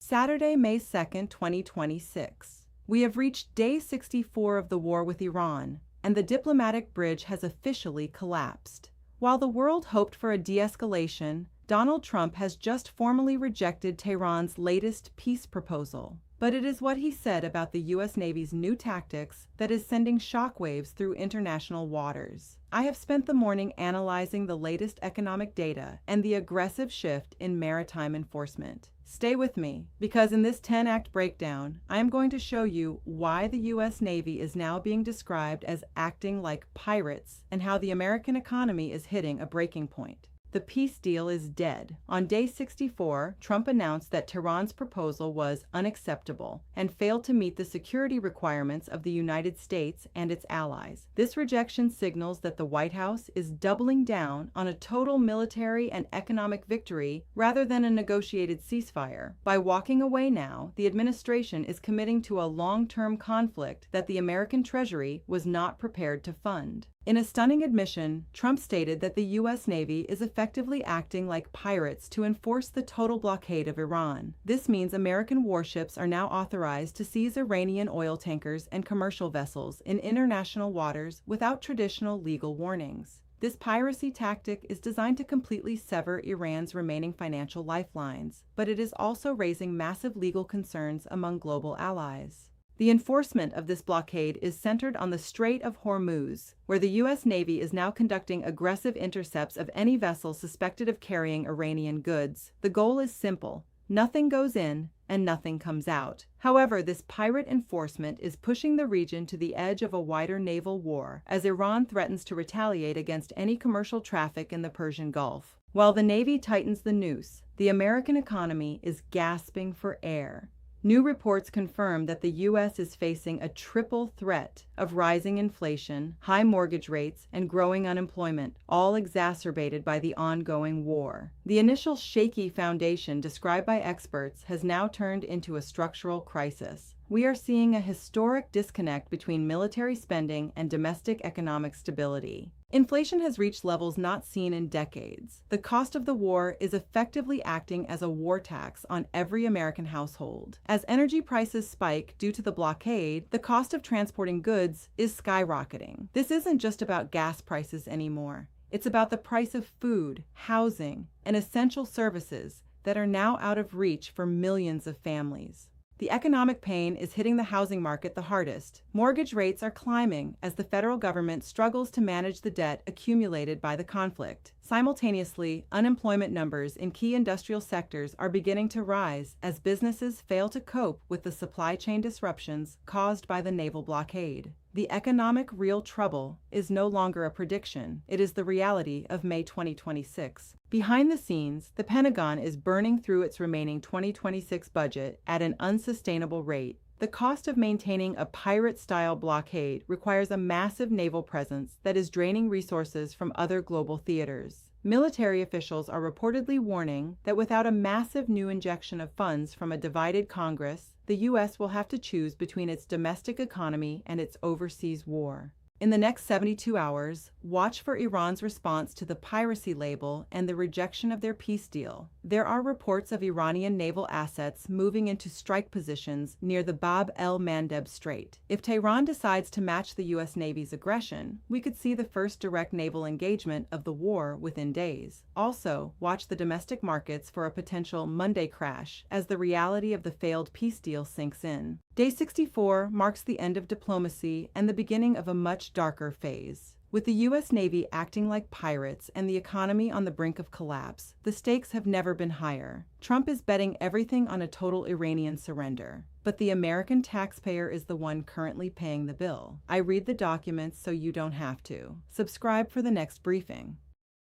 Saturday, May 2, 2026. We have reached day 64 of the war with Iran, and the diplomatic bridge has officially collapsed. While the world hoped for a de-escalation, Donald Trump has just formally rejected Tehran's latest peace proposal. But it is what he said about the U.S. Navy's new tactics that is sending shockwaves through international waters. I have spent the morning analyzing the latest economic data and the aggressive shift in maritime enforcement. Stay with me, because in this 10-act breakdown, I am going to show you why the U.S. Navy is now being described as acting like pirates and how the American economy is hitting a breaking point. The peace deal is dead. On day 64, Trump announced that Tehran's proposal was unacceptable and failed to meet the security requirements of the United States and its allies. This rejection signals that the White House is doubling down on a total military and economic victory rather than a negotiated ceasefire. By walking away now, the administration is committing to a long-term conflict that the American Treasury was not prepared to fund. In a stunning admission, Trump stated that the U.S. Navy is effectively acting like pirates to enforce the total blockade of Iran. This means American warships are now authorized to seize Iranian oil tankers and commercial vessels in international waters without traditional legal warnings. This piracy tactic is designed to completely sever Iran's remaining financial lifelines, but it is also raising massive legal concerns among global allies. The enforcement of this blockade is centered on the Strait of Hormuz, where the U.S. Navy is now conducting aggressive intercepts of any vessel suspected of carrying Iranian goods. The goal is simple: nothing goes in and nothing comes out. However, this pirate enforcement is pushing the region to the edge of a wider naval war, as Iran threatens to retaliate against any commercial traffic in the Persian Gulf. While the Navy tightens the noose, the American economy is gasping for air. New reports confirm that the U.S. is facing a triple threat of rising inflation, high mortgage rates, and growing unemployment, all exacerbated by the ongoing war. The initial shaky foundation described by experts has now turned into a structural crisis. We are seeing a historic disconnect between military spending and domestic economic stability. Inflation has reached levels not seen in decades. The cost of the war is effectively acting as a war tax on every American household. As energy prices spike due to the blockade, the cost of transporting goods is skyrocketing. This isn't just about gas prices anymore. It's about the price of food, housing, and essential services that are now out of reach for millions of families. The economic pain is hitting the housing market the hardest. Mortgage rates are climbing as the federal government struggles to manage the debt accumulated by the conflict. Simultaneously, unemployment numbers in key industrial sectors are beginning to rise as businesses fail to cope with the supply chain disruptions caused by the naval blockade. The economic real trouble is no longer a prediction, it is the reality of May 2026. Behind the scenes, the Pentagon is burning through its remaining 2026 budget at an unsustainable rate. The cost of maintaining a pirate-style blockade requires a massive naval presence that is draining resources from other global theaters. Military officials are reportedly warning that without a massive new injection of funds from a divided Congress, the U.S. will have to choose between its domestic economy and its overseas war. In the next 72 hours, watch for Iran's response to the piracy label and the rejection of their peace deal. There are reports of Iranian naval assets moving into strike positions near the Bab el-Mandeb Strait. If Tehran decides to match the U.S. Navy's aggression, we could see the first direct naval engagement of the war within days. Also, watch the domestic markets for a potential Monday crash as the reality of the failed peace deal sinks in. Day 64 marks the end of diplomacy and the beginning of a much darker phase. With the U.S. Navy acting like pirates and the economy on the brink of collapse, the stakes have never been higher. Trump is betting everything on a total Iranian surrender. But the American taxpayer is the one currently paying the bill. I read the documents so you don't have to. Subscribe for the next briefing.